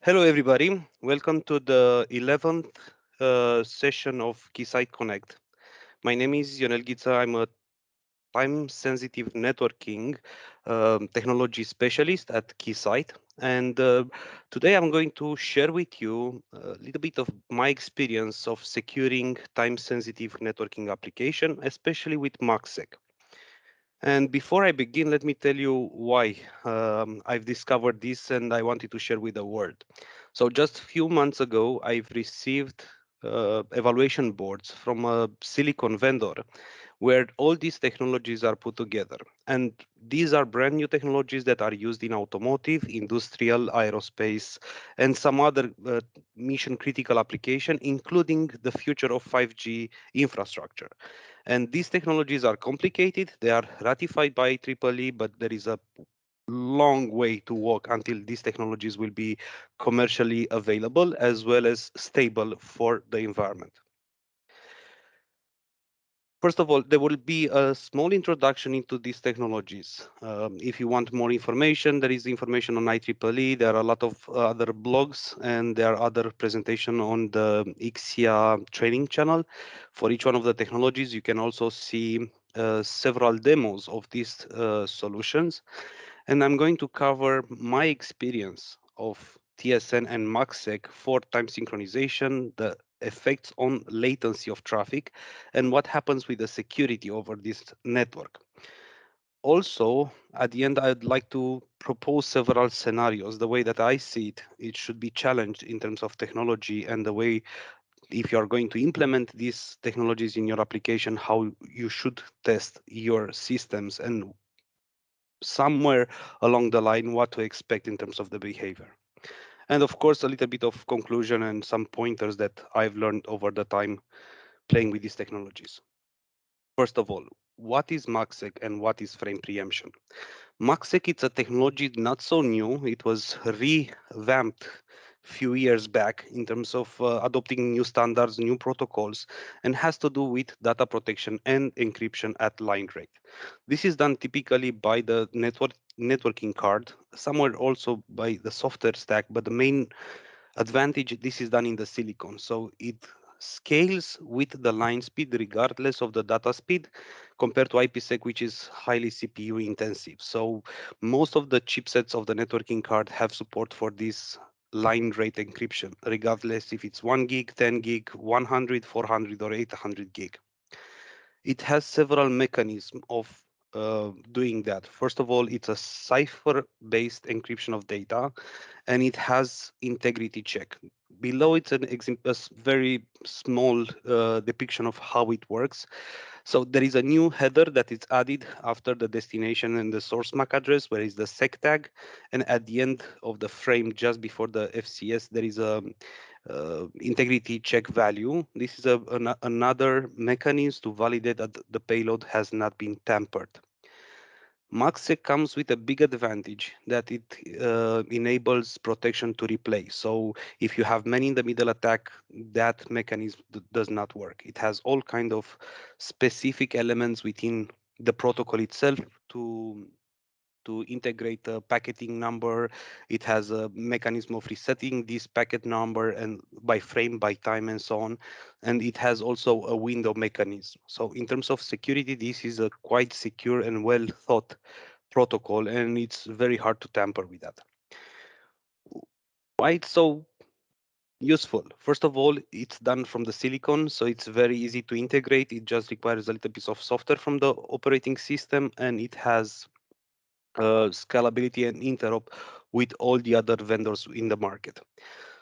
Hello, everybody. Welcome to the 11th session of Keysight Connect. My name is Ionel Ghiță. I'm a time-sensitive networking technology specialist at Keysight. And today I'm going to share with you a little bit of my experience of securing time-sensitive networking application, especially with MACsec. And before I begin, let me tell you why I've discovered this and I wanted to share with the world. So just a few months ago, I've received evaluation boards from a silicon vendor where all these technologies are put together. And these are brand new technologies that are used in automotive, industrial, aerospace, and some other mission critical application, including the future of 5G infrastructure. And these technologies are complicated. They are ratified by EEE, but there is a long way to walk until these technologies will be commercially available as well as stable for the environment. First of all, there will be a small introduction into these technologies. If you want more information, there is information on IEEE. There are a lot of other blogs and there are other presentation on the Ixia training channel. For each one of the technologies, you can also see several demos of these solutions. And I'm going to cover my experience of TSN and MACsec for time synchronization, the effects on latency of traffic, and what happens with the security over this network. Also, at the end, I'd like to propose several scenarios. The way that I see it, it should be challenged in terms of technology and the way, if you are going to implement these technologies in your application, how you should test your systems and somewhere along the line what to expect in terms of the behavior. And of course, a little bit of conclusion and some pointers that I've learned over the time playing with these technologies. First of all, what is MACsec and what is frame preemption? MACsec is a technology not so new. It was revamped few years back in terms of adopting new standards, new protocols, and has to do with data protection and encryption at line rate. This is done typically by the networking card, somewhere also by the software stack, but the main advantage, this is done in the silicon. So it scales with the line speed regardless of the data speed compared to IPsec, which is highly CPU intensive. So most of the chipsets of the networking card have support for this line rate encryption, regardless if it's 1 gig, 10 gig, 100, 400, or 800 gig. It has several mechanisms of doing that. First of all, it's a cipher-based encryption of data, and it has integrity check. Below, it's a very small depiction of how it works. So there is a new header that is added after the destination and the source MAC address, where is the sec tag, and at the end of the frame, just before the FCS, there is a integrity check value. This is another mechanism to validate that the payload has not been tampered. MACsec comes with a big advantage that it enables protection to replay. So if you have many in the middle attack, that mechanism does not work. It has all kind of specific elements within the protocol itself to integrate a packeting number. It has a mechanism of resetting this packet number and by frame, by time, and so on. And it has also a window mechanism. So in terms of security, this is a quite secure and well thought protocol, and it's very hard to tamper with that. Why it's so useful? First of all, it's done from the silicon, so it's very easy to integrate. It just requires a little piece of software from the operating system, and it has scalability and interop with all the other vendors in the market.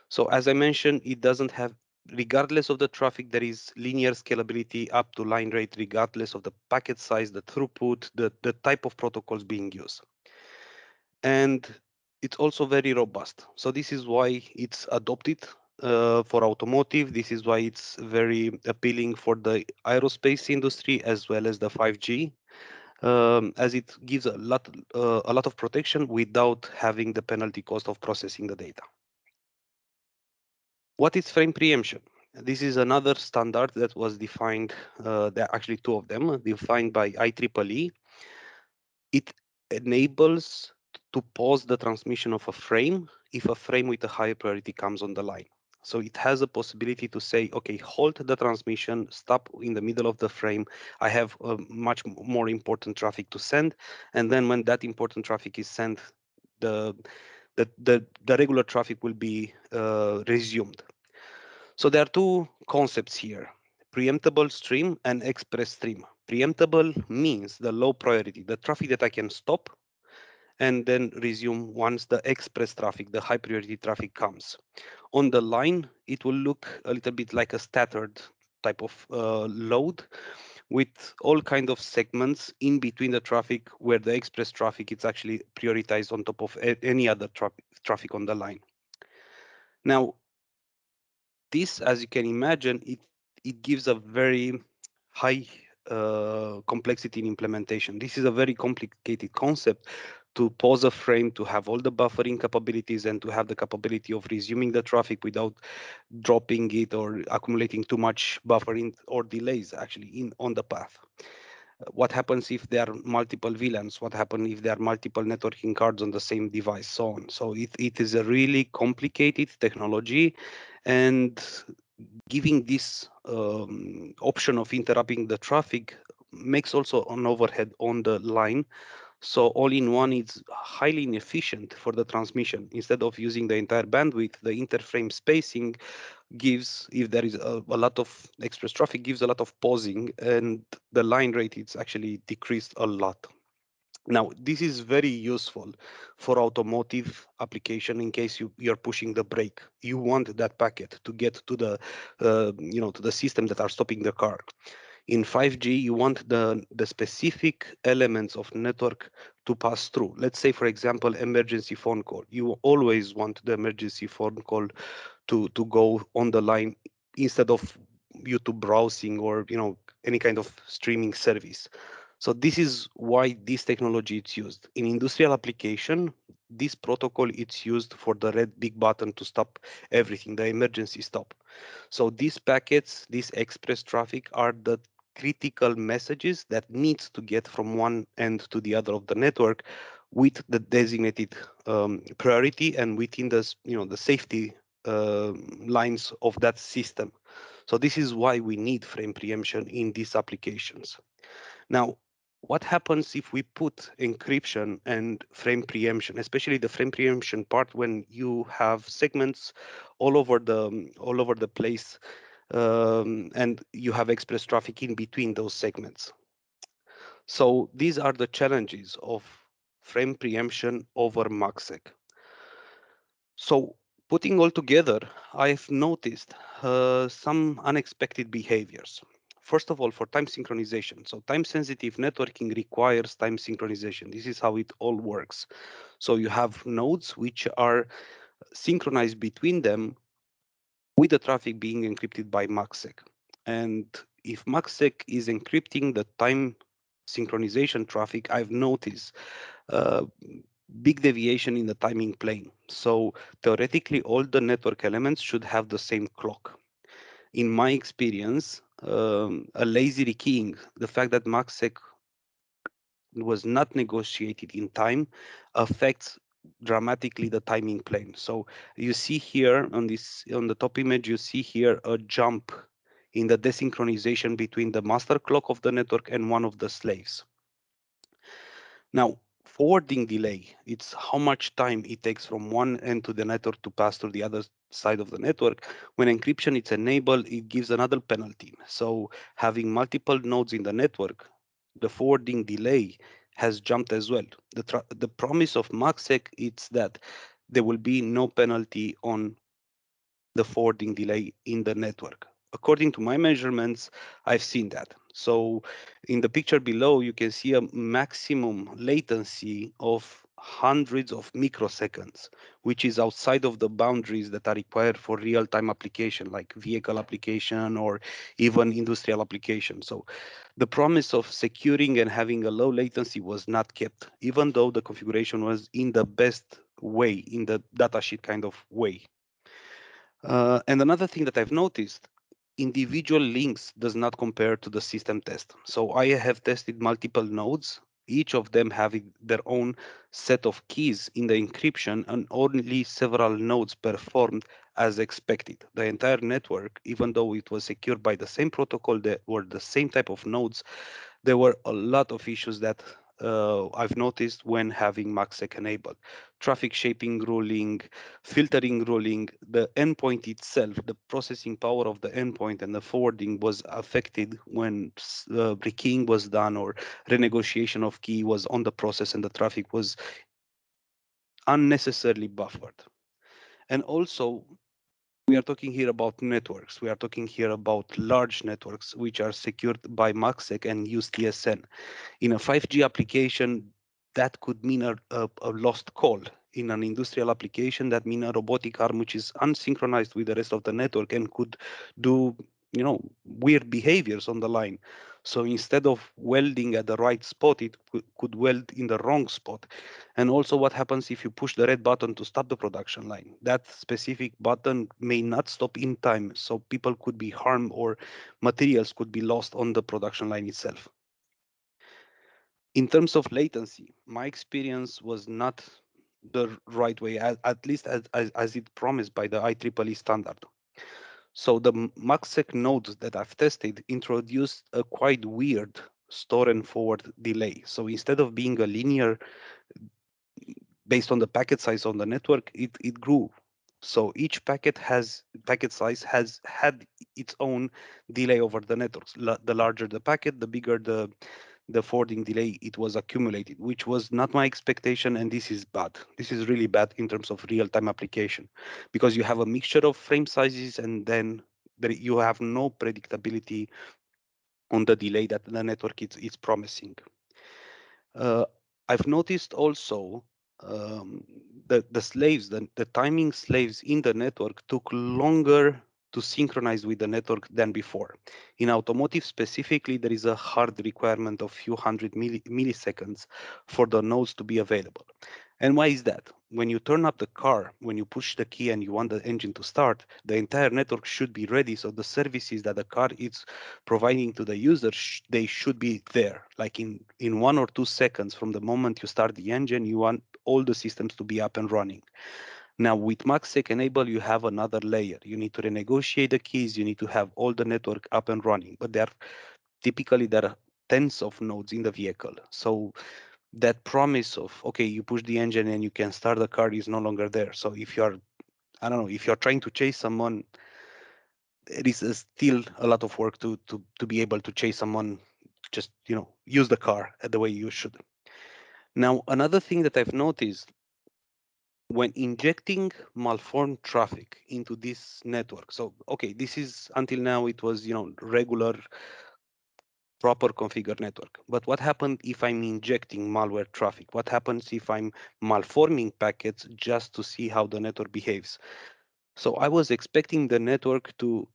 So as I mentioned, it doesn't have, regardless of the traffic, there is linear scalability up to line rate, regardless of the packet size, the throughput, the type of protocols being used. And it's also very robust. So this is why it's adopted for automotive. This is why it's very appealing for the aerospace industry as well as the 5G, as it gives a lot of protection without having the penalty cost of processing the data. What is frame preemption? This is another standard that was defined, there are actually two of them, defined by IEEE. It enables to pause the transmission of a frame if a frame with a higher priority comes on the line. So it has a possibility to say, okay, halt the transmission, stop in the middle of the frame. I have much more important traffic to send. And then when that important traffic is sent, the, the regular traffic will be resumed. So there are two concepts here, preemptible stream and express stream. Preemptible means the low priority, the traffic that I can stop and then resume once the express traffic, the high priority traffic comes. On the line, it will look a little bit like a staggered type of load with all kind of segments in between the traffic where the express traffic is actually prioritized on top of any other traffic on the line. Now, this, as you can imagine, it gives a very high complexity in implementation. This is a very complicated concept to pause a frame, to have all the buffering capabilities, and to have the capability of resuming the traffic without dropping it or accumulating too much buffering or delays actually in on the path. What happens if there are multiple VLANs? What happens if there are multiple networking cards on the same device? So on. So it is a really complicated technology, and giving this option of interrupting the traffic makes also an overhead on the line. So all in one, it's highly inefficient for the transmission. Instead of using the entire bandwidth, the interframe spacing gives, if there is a lot of express traffic, gives a lot of pausing, and the line rate is actually decreased a lot. Now, this is very useful for automotive application in case you're pushing the brake. You want that packet to get to the, to the system that are stopping the car. In 5G, you want the specific elements of network to pass through. Let's say, for example, emergency phone call. You always want the emergency phone call to go on the line instead of YouTube browsing or any kind of streaming service. So this is why this technology is used. In industrial application, this protocol is used for the red big button to stop everything, the emergency stop. So these packets, this express traffic are the critical messages that needs to get from one end to the other of the network with the designated priority and within the safety lines of that system. So this is why we need frame preemption in these applications. Now, what happens if we put encryption and frame preemption, especially the frame preemption part, when you have segments all over the place, and you have express traffic in between those segments? So these are the challenges of frame preemption over MACsec. So putting all together, I've noticed some unexpected behaviors. First of all, for time synchronization. So time-sensitive networking requires time synchronization. This is how it all works. So you have nodes which are synchronized between them with the traffic being encrypted by MACsec. And if MACsec is encrypting the time synchronization traffic, I've noticed uh, big deviation in the timing plane. So theoretically, all the network elements should have the same clock. In my experience, a lazy rekeying, the fact that MACsec was not negotiated in time, affects dramatically the timing plane. So you see here on the top image, you see here a jump in the desynchronization between the master clock of the network and one of the slaves. Now, forwarding delay, it's how much time it takes from one end to the network to pass to the other side of the network. When encryption is enabled, it gives another penalty. So having multiple nodes in the network, the forwarding delay has jumped as well. The promise of MACsec is that there will be no penalty on the forwarding delay in the network. According to my measurements, I've seen that. So in the picture below, you can see a maximum latency of hundreds of microseconds, which is outside of the boundaries that are required for real-time application, like vehicle application or even industrial application. So the promise of securing and having a low latency was not kept, even though the configuration was in the best way, in the datasheet kind of way. And another thing that I've noticed, individual links does not compare to the system test. So I have tested multiple nodes each of them having their own set of keys in the encryption, and only several nodes performed as expected. The entire network, even though it was secured by the same protocol, that were the same type of nodes, there were a lot of issues that I've noticed when having MACsec enabled. Traffic shaping ruling, filtering ruling, the endpoint itself, the processing power of the endpoint and the forwarding was affected when rekeying was done or renegotiation of key was on the process and the traffic was unnecessarily buffered. And also, we are talking here about networks. We are talking here about large networks which are secured by MACsec and use TSN. In a 5G application, that could mean a lost call. In an industrial application, that mean a robotic arm which is unsynchronized with the rest of the network and could do, weird behaviors on the line. So instead of welding at the right spot, it could weld in the wrong spot. And also, what happens if you push the red button to stop the production line? That specific button may not stop in time, so people could be harmed or materials could be lost on the production line itself. In terms of latency, my experience was not the right way, at least as it promised by the IEEE standard. So the MACsec nodes that I've tested introduced a quite weird store and forward delay. So instead of being a linear based on the packet size on the network, it grew. So each packet size has had its own delay over the networks. The larger the packet, the bigger the forwarding delay it was accumulated, which was not my expectation, and this is bad. This is really bad in terms of real-time application, because you have a mixture of frame sizes, and then you have no predictability on the delay that the network is promising. Uh, I've noticed also um, the slaves, the timing slaves in the network took longer to synchronize with the network than before. In automotive specifically, there is a hard requirement of few hundred milliseconds for the nodes to be available. And why is that? When you turn up the car, when you push the key and you want the engine to start, the entire network should be ready. So the services that the car is providing to the user, they should be there. Like in 1 or 2 seconds from the moment you start the engine, you want all the systems to be up and running. Now with MACsec enable, you have another layer. You need to renegotiate the keys. You need to have all the network up and running. But there are tens of nodes in the vehicle. So that promise of, okay, you push the engine and you can start the car is no longer there. So if you're, I don't know, if you're trying to chase someone, it is still a lot of work to be able to chase someone. Just use the car the way you should. Now another thing that I've noticed, when injecting malformed traffic into this network, so okay, this is, until now it was regular proper configured network, but what happens if I'm injecting malware traffic? What happens if I'm malforming packets just to see how the network behaves? So I was expecting the network to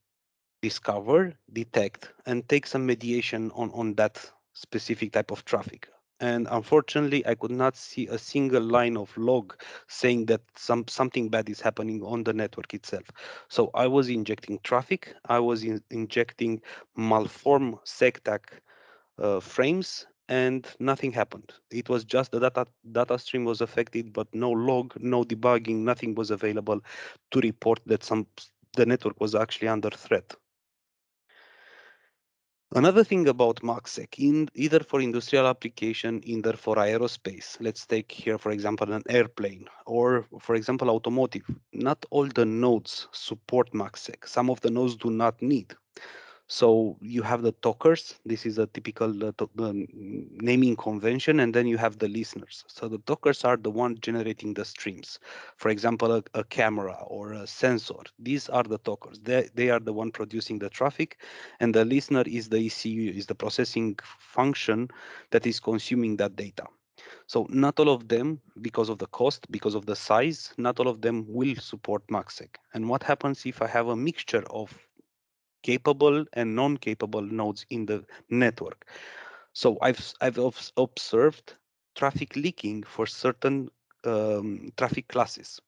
discover, detect, and take some mediation on that specific type of traffic. And unfortunately, I could not see a single line of log saying that something bad is happening on the network itself. So I was injecting traffic, I was injecting malform SecTAC frames, and nothing happened. It was just the data stream was affected, but no log, no debugging, nothing was available to report that the network was actually under threat. Another thing about MACsec, either for industrial application, either for aerospace, let's take here, for example, an airplane, or for example, automotive, not all the nodes support MACsec. Some of the nodes do not need. So you have the talkers. This is a typical naming convention, and then you have the listeners. So the talkers are the one generating the streams. For example, a camera or a sensor. These are the talkers. They are the one producing the traffic, and the listener is the ECU, is the processing function that is consuming that data. So not all of them, because of the cost, because of the size, not all of them will support MACsec. And what happens if I have a mixture of capable and non-capable nodes in the network? So I've observed traffic leaking for certain traffic classes.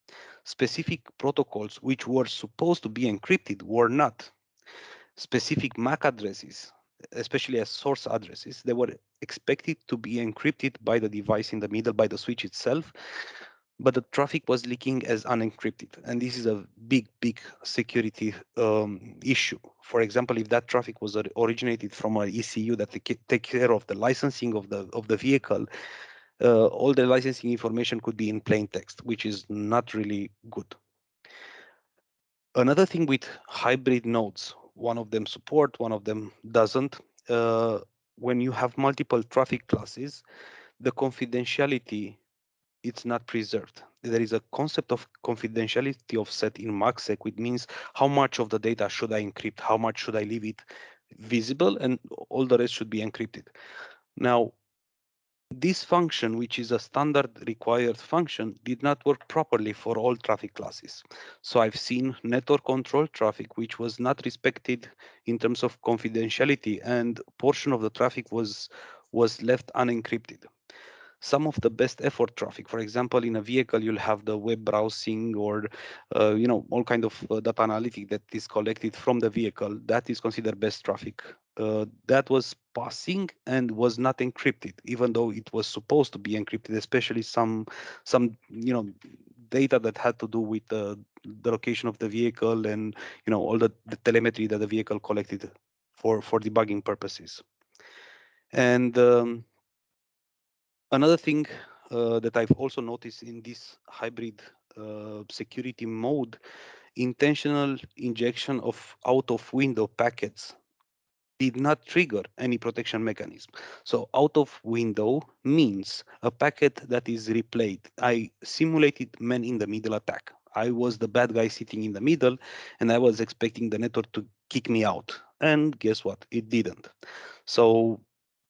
Specific protocols which were supposed to be encrypted were not. Specific MAC addresses especially as source addresses, they were expected to be encrypted by the device in the middle, by the switch itself, but the traffic was leaking as unencrypted. And this is a big security issue. For example, if that traffic was originated from an ECU that take care of the licensing of the vehicle, all the licensing information could be in plain text, which is not really good. Another thing with hybrid nodes, one of them support, one of them doesn't. When you have multiple traffic classes, the confidentiality, it's not preserved. There is a concept of confidentiality of set in MACsec, which means how much of the data should I encrypt, how much should I leave it visible, and all the rest should be encrypted. Now, this function, which is a standard required function, did not work properly for all traffic classes. So I've seen network control traffic, which was not respected in terms of confidentiality, and portion of the traffic was left unencrypted. Some of the best effort traffic, for example, in a vehicle, you'll have the web browsing or all kind of data analytic that is collected from the vehicle. That is considered best traffic. That was passing and was not encrypted, even though it was supposed to be encrypted, especially some data that had to do with the location of the vehicle and all the telemetry that the vehicle collected for debugging purposes. And another thing that I've also noticed in this hybrid security mode, intentional injection of out of window packets did not trigger any protection mechanism. So out of window means a packet that is replayed. I simulated man in the middle attack. I was the bad guy sitting in the middle, and I was expecting the network to kick me out. And guess what? It didn't. So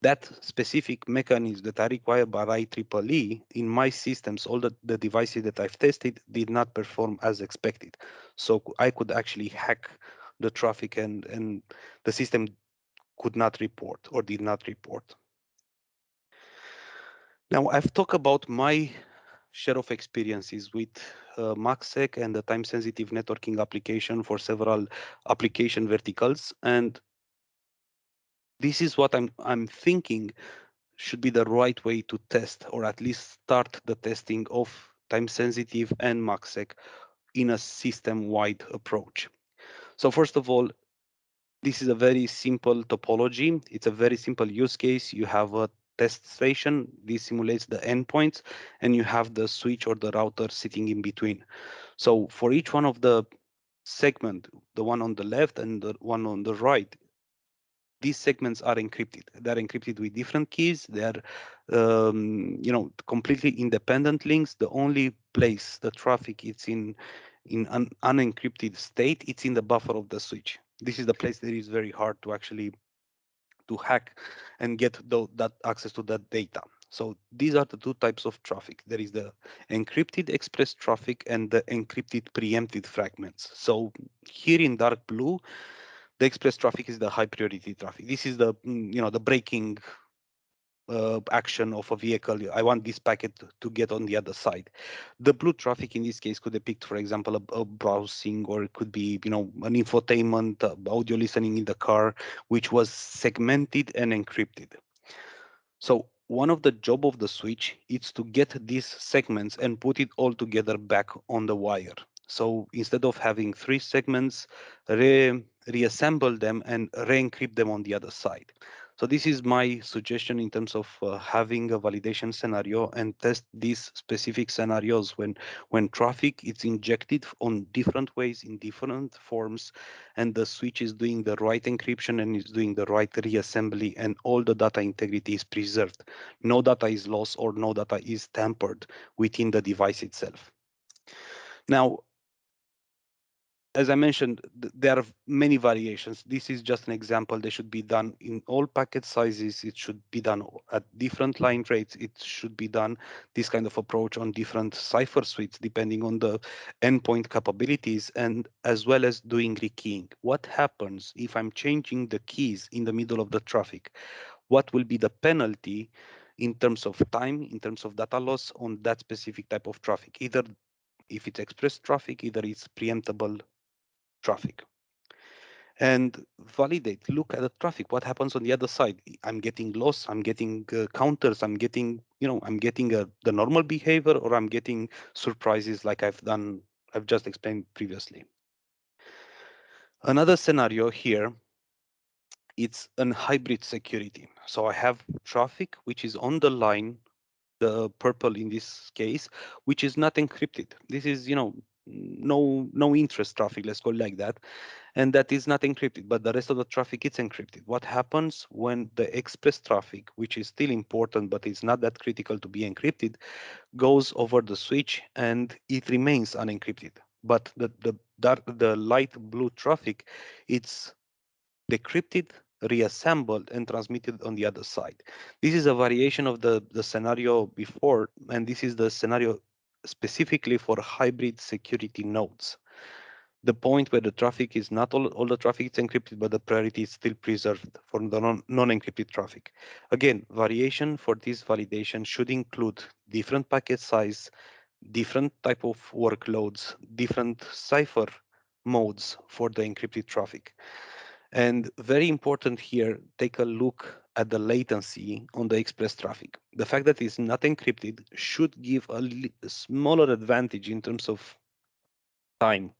that specific mechanism that are required by IEEE in my systems, all the devices that I've tested did not perform as expected. So I could actually hack the traffic, and the system could not report or did not report. Now, I've talked about my share of experiences with MACsec and the time-sensitive networking application for several application verticals, and this is what I'm thinking should be the right way to test, or at least start the testing of time-sensitive and MACsec in a system-wide approach. So first of all, this is a very simple topology. It's a very simple use case. You have a test station. This simulates the endpoints, and you have the switch or the router sitting in between. So for each one of the segment, the one on the left and the one on the right, these segments are encrypted. They're encrypted with different keys. They're, completely independent links. The only place the traffic is in an unencrypted state, it's in the buffer of the switch. This is the place that is very hard to actually to hack and get that access to that data. So these are the two types of traffic. There is the encrypted express traffic and the encrypted preempted fragments. So here in dark blue, the express traffic is the high priority traffic. This is the the breaking action of a vehicle. I want this packet to get on the other side. The blue traffic in this case could depict, for example, a browsing, or it could be an infotainment, audio listening in the car, which was segmented and encrypted. So one of the job of the switch is to get these segments and put it all together back on the wire. So instead of having three segments, reassemble them and re-encrypt them on the other side. So this is my suggestion in terms of having a validation scenario and test these specific scenarios when traffic is injected on different ways in different forms, and the switch is doing the right encryption and is doing the right reassembly, and all the data integrity is preserved. No data is lost or no data is tampered within the device itself. Now, as I mentioned, there are many variations. This is just an example. They should be done in all packet sizes. It should be done at different line rates. It should be done this kind of approach on different cipher suites, depending on the endpoint capabilities, and as well as doing rekeying. What happens if I'm changing the keys in the middle of the traffic? What will be the penalty in terms of time, in terms of data loss on that specific type of traffic? Either if it's express traffic, either it's preemptible traffic. and validate, look at the traffic, what happens on the other side. I'm getting loss, I'm getting counters, I'm getting, I'm getting the normal behavior, or I'm getting surprises like I've just explained previously. Another scenario here, it's an hybrid security. So I have traffic which is on the line, the purple in this case, which is not encrypted. This is, no interest traffic, let's call it like that, and that is not encrypted, but the rest of the traffic is encrypted. What happens when the express traffic, which is still important but it's not that critical to be encrypted, goes over the switch and it remains unencrypted? But the light blue traffic, it's decrypted, reassembled, and transmitted on the other side. This is a variation of the scenario before, and this is the scenario specifically for hybrid security nodes. The point where the traffic is not all the traffic is encrypted, but the priority is still preserved for the non-encrypted traffic. Again, variation for this validation should include different packet size, different type of workloads, different cipher modes for the encrypted traffic. And very important here, take a look at the latency on the express traffic. The fact that it's not encrypted should give a smaller advantage in terms of time.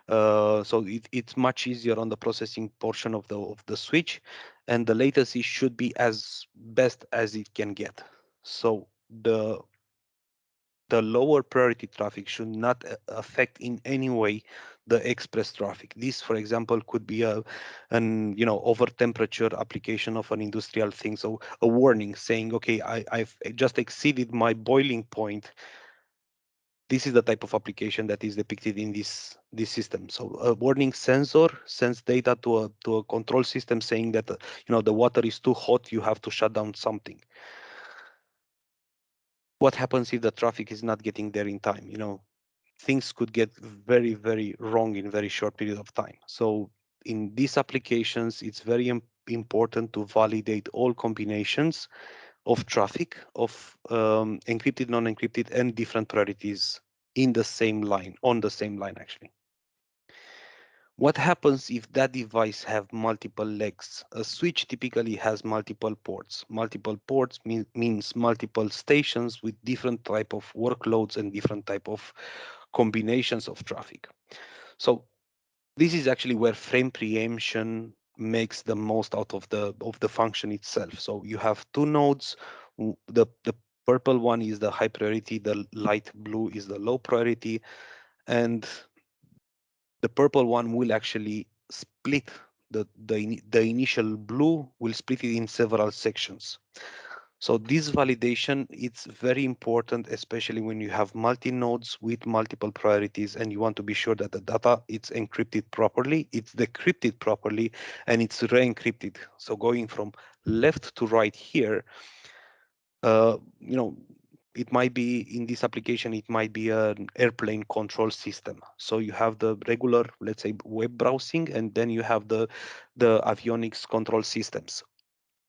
So it's much easier on the processing portion of the switch, and the latency should be as best as it can get. So the lower priority traffic should not affect in any way the express traffic. This, for example, could be an over temperature application of an industrial thing. So a warning saying, okay, I've just exceeded my boiling point. This is the type of application that is depicted in this system. So a warning sensor sends data to a control system saying that the water is too hot, you have to shut down something. What happens if the traffic is not getting there in time? Things could get very, very wrong in a very short period of time. So in these applications, it's very important to validate all combinations of traffic, of encrypted, non-encrypted, and different priorities in the same line, on the same line, actually. What happens if that device have multiple legs? A switch typically has multiple ports. Multiple ports means multiple stations with different type of workloads and different type of combinations of traffic. So this is actually where frame preemption makes the most out of the function itself. So you have two nodes. The purple one is the high priority, the light blue is the low priority, and the purple one will actually split the initial blue will split it in several sections. So this validation, it's very important, especially when you have multi-nodes with multiple priorities and you want to be sure that the data it's encrypted properly, it's decrypted properly, and it's re-encrypted. So going from left to right here, uh, you know, it might be in this application, it might be an airplane control system. So you have the regular, let's say, web browsing, and then you have the avionics control systems.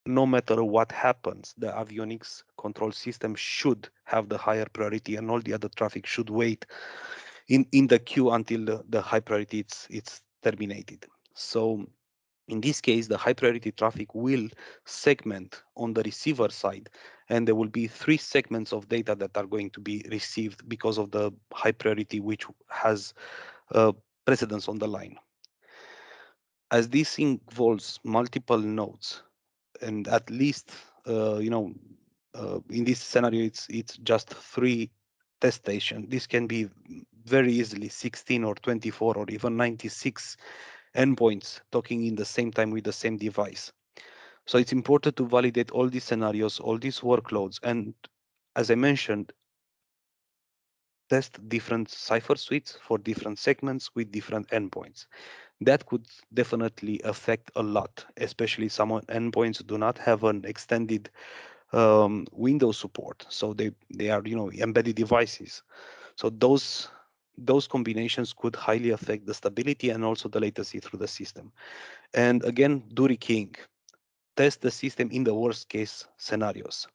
No matter what happens, the avionics control system should have the higher priority, and all the other traffic should wait in the queue until the high priority it's terminated. So in this case, the high priority traffic will segment on the receiver side, and there will be 3 segments of data that are going to be received because of the high priority, which has precedence on the line. As this involves multiple nodes, and at least in this scenario it's just 3 test stations. This can be very easily 16 or 24 or even 96 endpoints talking in the same time with the same device. So it's important to validate all these scenarios, all these workloads, and as I mentioned, test different cipher suites for different segments with different endpoints. That could definitely affect a lot, especially some endpoints do not have an extended Windows support, so they are embedded devices. So those combinations could highly affect the stability and also the latency through the system. And again, do rekeying. Test the system in the worst case scenarios.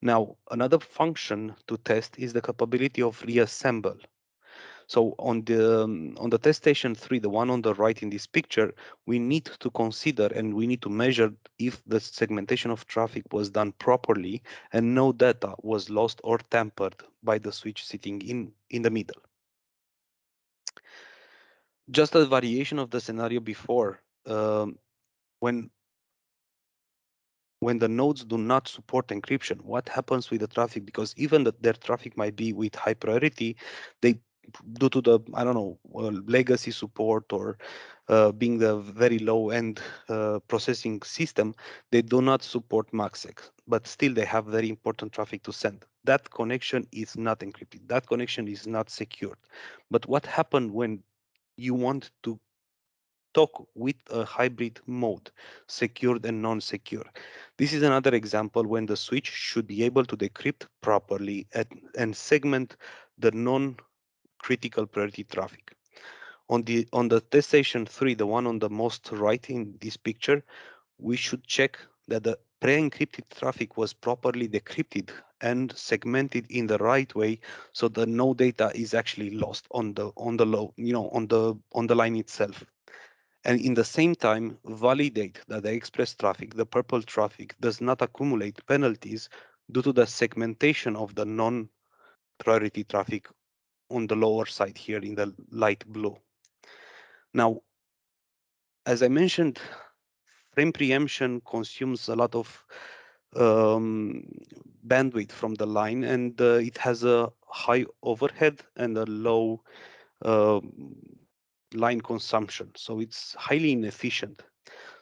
Now, another function to test is the capability of reassemble. So on the test station 3, the one on the right in this picture, we need to consider and we need to measure if the segmentation of traffic was done properly and no data was lost or tampered by the switch sitting in the middle. Just a variation of the scenario before, when the nodes do not support encryption, what happens with the traffic? Because even that their traffic might be with high priority, they, due to the, I don't know, legacy support or being the very low end processing system, they do not support MACsec, but still they have very important traffic to send. That connection is not encrypted. That connection is not secured. But what happened when you want to talk with a hybrid mode, secured and non-secure? This is another example when the switch should be able to decrypt properly and segment the non-critical priority traffic. On the test station 3, the one on the most right in this picture, we should check that the pre-encrypted traffic was properly decrypted and segmented in the right way, so that no data is actually lost on the low, on the line itself. And in the same time, validate that the express traffic, the purple traffic, does not accumulate penalties due to the segmentation of the non-priority traffic on the lower side here in the light blue. Now, as I mentioned, frame preemption consumes a lot of um, bandwidth from the line, and it has a high overhead and a low line consumption. So it's highly inefficient.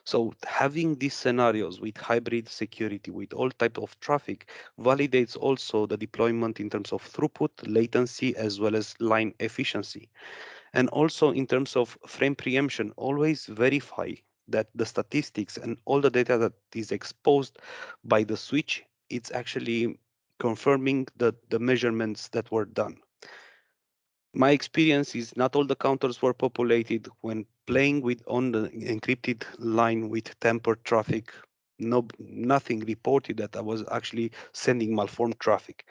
So having these scenarios with hybrid security, with all type of traffic, validates also the deployment in terms of throughput, latency, as well as line efficiency. And also in terms of frame preemption, always verify that the statistics and all the data that is exposed by the switch, it's actually confirming the measurements that were done. My experience is not all the counters were populated. When playing with on the encrypted line with tampered traffic, nothing reported that I was actually sending malformed traffic.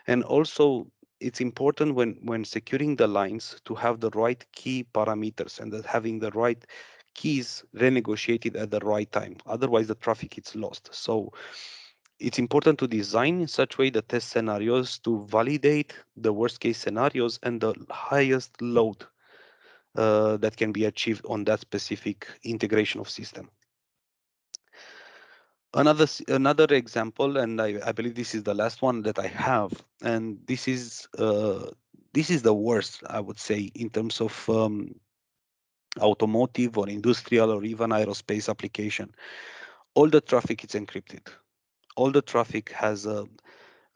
And also, it's important when securing the lines to have the right key parameters and that having the right keys renegotiated at the right time. Otherwise, the traffic is lost. So it's important to design in such way the test scenarios to validate the worst case scenarios and the highest load that can be achieved on that specific integration of system. Another example, and I believe this is the last one that I have, and this is the worst, I would say, in terms of automotive or industrial or even aerospace application. All the traffic is encrypted. All the traffic has a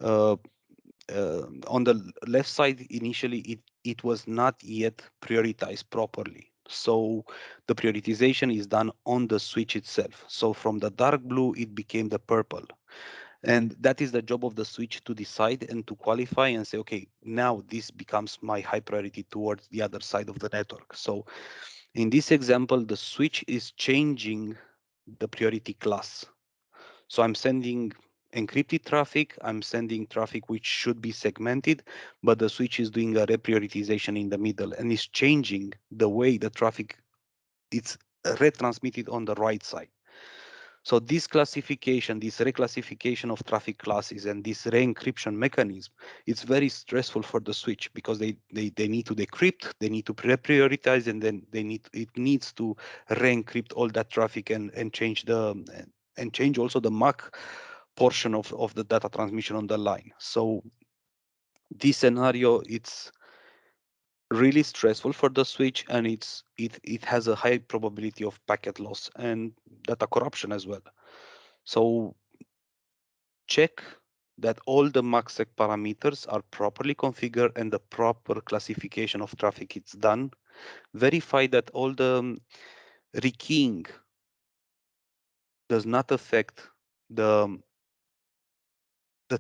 on the left side, initially, it was not yet prioritized properly. So the prioritization is done on the switch itself. So from the dark blue, it became the purple. And that is the job of the switch to decide and to qualify and say, okay, now this becomes my high priority towards the other side of the network. So in this example, the switch is changing the priority class. So I'm sending encrypted traffic, I'm sending traffic which should be segmented, but the switch is doing a reprioritization in the middle and is changing the way the traffic is retransmitted on the right side. So this classification, this reclassification of traffic classes and this re-encryption mechanism, it's very stressful for the switch because they need to decrypt, they need to prioritize, and then it needs to re-encrypt all that traffic and change also the MAC portion of the data transmission on the line. So this scenario, it's really stressful for the switch, and it has a high probability of packet loss and data corruption as well. So check that all the MACsec parameters are properly configured and the proper classification of traffic is done. Verify that all the rekeying does not affect the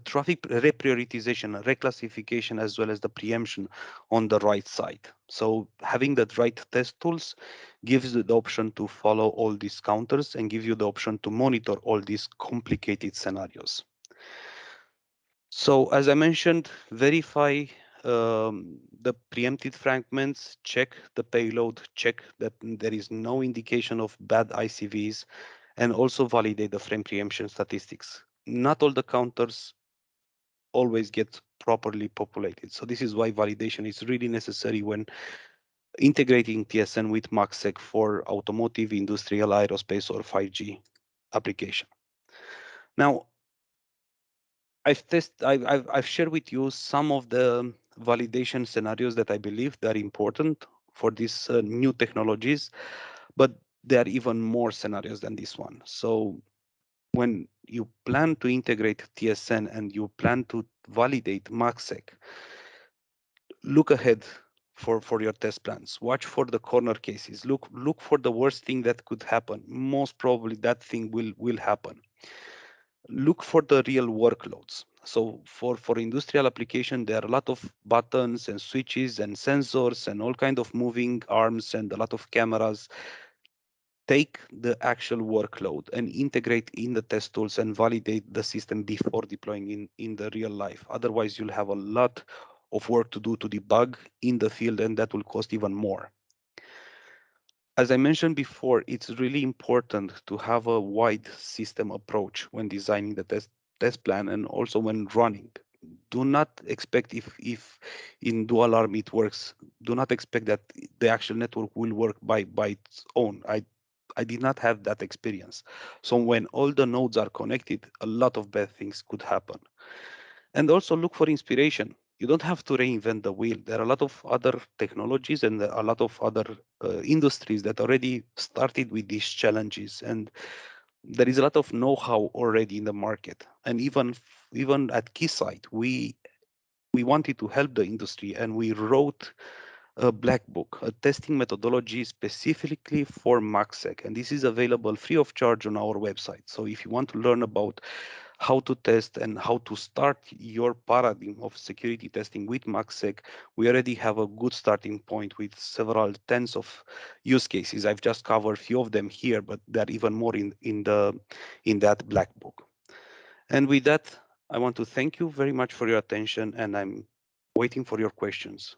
traffic reprioritization, reclassification, as well as the preemption on the right side. So having the right test tools gives you the option to follow all these counters and give you the option to monitor all these complicated scenarios. So as I mentioned, verify the preempted fragments, check the payload, check that there is no indication of bad ICVs, and also validate the frame preemption statistics. Not all the counters always get properly populated. So this is why validation is really necessary when integrating TSN with MACsec for automotive, industrial, aerospace, or 5G application. Now, I've shared with you some of the validation scenarios that I believe that are important for these new technologies, but there are even more scenarios than this one. So when you plan to integrate TSN and you plan to validate MACsec, look ahead for your test plans. Watch for the corner cases. Look for the worst thing that could happen. Most probably that thing will happen. Look for the real workloads. So for industrial application, there are a lot of buttons and switches and sensors and all kind of moving arms and a lot of cameras. Take the actual workload and integrate in the test tools and validate the system before deploying in the real life. Otherwise, you'll have a lot of work to do to debug in the field, and that will cost even more. As I mentioned before, it's really important to have a wide system approach when designing the test plan and also when running. Do not expect if in dual arm it works, do not expect that the actual network will work by its own. I did not have that experience. So when all the nodes are connected, a lot of bad things could happen. And also look for inspiration. You don't have to reinvent the wheel. There are a lot of other technologies and a lot of other industries that already started with these challenges. And there is a lot of know-how already in the market. And even at Keysight, we wanted to help the industry and we wrote a black book, a testing methodology specifically for MACsec. And this is available free of charge on our website. So if you want to learn about how to test and how to start your paradigm of security testing with MACsec, we already have a good starting point with several tens of use cases. I've just covered a few of them here, but there are even more in that black book. And with that, I want to thank you very much for your attention, and I'm waiting for your questions.